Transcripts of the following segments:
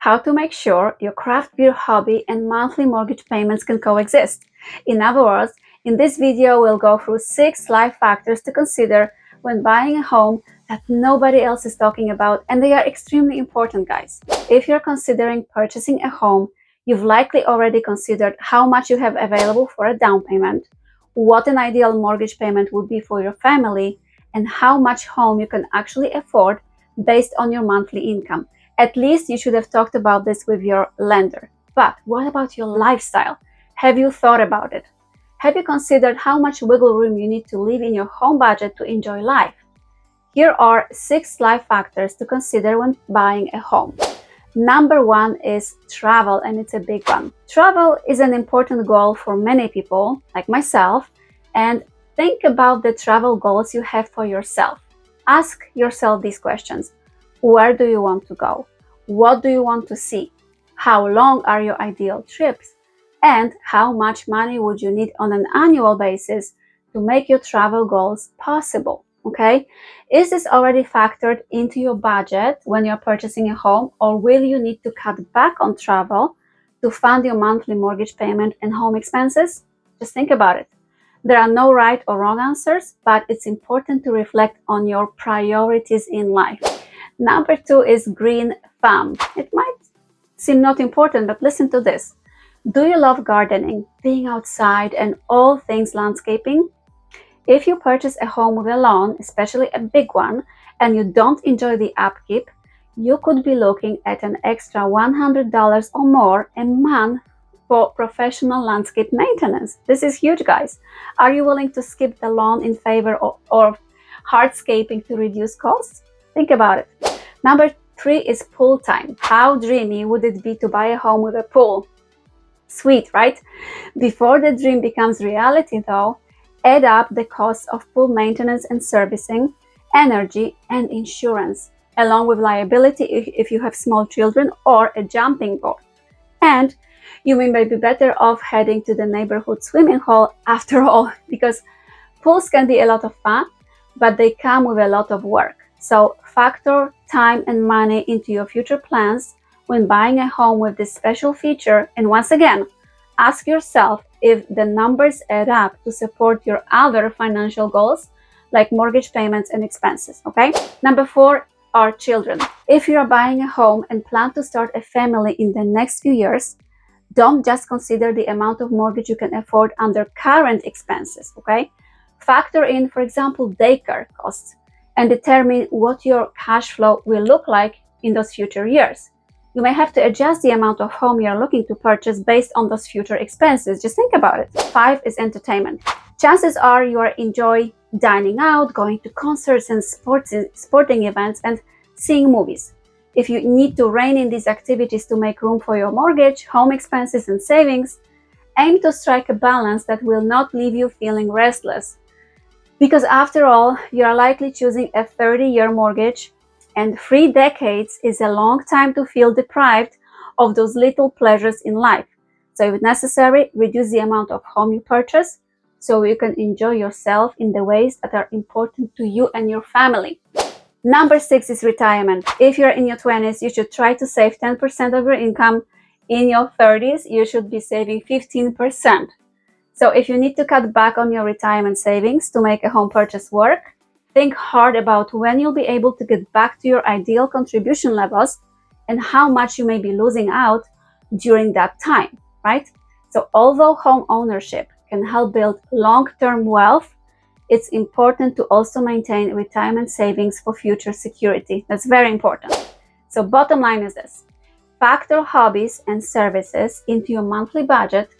how to make sure your craft beer hobby and monthly mortgage payments can coexist. In other words, in this video, we'll go through 6 life factors to consider when buying a home that nobody else is talking about, and they are extremely important, guys. If you're considering purchasing a home, you've likely already considered how much you have available for a down payment, what an ideal mortgage payment would be for your family, and how much home you can actually afford based on your monthly income. At least you should have talked about this with your lender. But what about your lifestyle? Have you thought about it? Have you considered how much wiggle room you need to leave in your home budget to enjoy life? Here are 6 life factors to consider when buying a home. Number 1 is travel, and it's a big one. Travel is an important goal for many people, like myself, and think about the travel goals you have for yourself. Ask yourself these questions. Where do you want to go? What do you want to see? How long are your ideal trips? And how much money would you need on an annual basis to make your travel goals possible? Okay? Is this already factored into your budget when you're purchasing a home, or will you need to cut back on travel to fund your monthly mortgage payment and home expenses? Just think about it. There are no right or wrong answers, but it's important to reflect on your priorities in life. Number 2 is green thumb. It might seem not important, but listen to this. Do you love gardening, being outside, and all things landscaping? If you purchase a home with a lawn, especially a big one, and you don't enjoy the upkeep, you could be looking at an extra $100 or more a month for professional landscape maintenance. This is huge, guys. Are you willing to skip the lawn in favor of hardscaping to reduce costs? Think about it. Number 3 is pool time. How dreamy would it be to buy a home with a pool? Sweet, right? Before the dream becomes reality, though, add up the costs of pool maintenance and servicing, energy, and insurance, along with liability if you have small children or a jumping board. And you may be better off heading to the neighborhood swimming hole after all, because pools can be a lot of fun, but they come with a lot of work. So factor time and money into your future plans when buying a home with this special feature. And once again, ask yourself if the numbers add up to support your other financial goals, like mortgage payments and expenses, okay? Number 4 are children. If you are buying a home and plan to start a family in the next few years, don't just consider the amount of mortgage you can afford under current expenses, okay? Factor in, for example, daycare costs and determine what your cash flow will look like in those future years. You may have to adjust the amount of home you're looking to purchase based on those future expenses. Just think about it. 5 is entertainment. Chances are you enjoy dining out, going to concerts and sporting events, and seeing movies. If you need to rein in these activities to make room for your mortgage, home expenses, and savings, aim to strike a balance that will not leave you feeling restless. Because after all, you are likely choosing a 30-year mortgage, and 3 decades is a long time to feel deprived of those little pleasures in life. So if necessary, reduce the amount of home you purchase so you can enjoy yourself in the ways that are important to you and your family. Number 6 is retirement. If you're in your 20s, you should try to save 10% of your income. In your 30s, you should be saving 15%. So if you need to cut back on your retirement savings to make a home purchase work, think hard about when you'll be able to get back to your ideal contribution levels and how much you may be losing out during that time, right? So although home ownership can help build long-term wealth, it's important to also maintain retirement savings for future security. That's very important. So bottom line is this. Factor hobbies and services into your monthly budget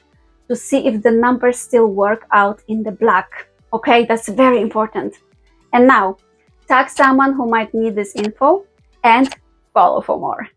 to see if the numbers still work out in the black. Okay, that's very important. And now, tag someone who might need this info and follow for more.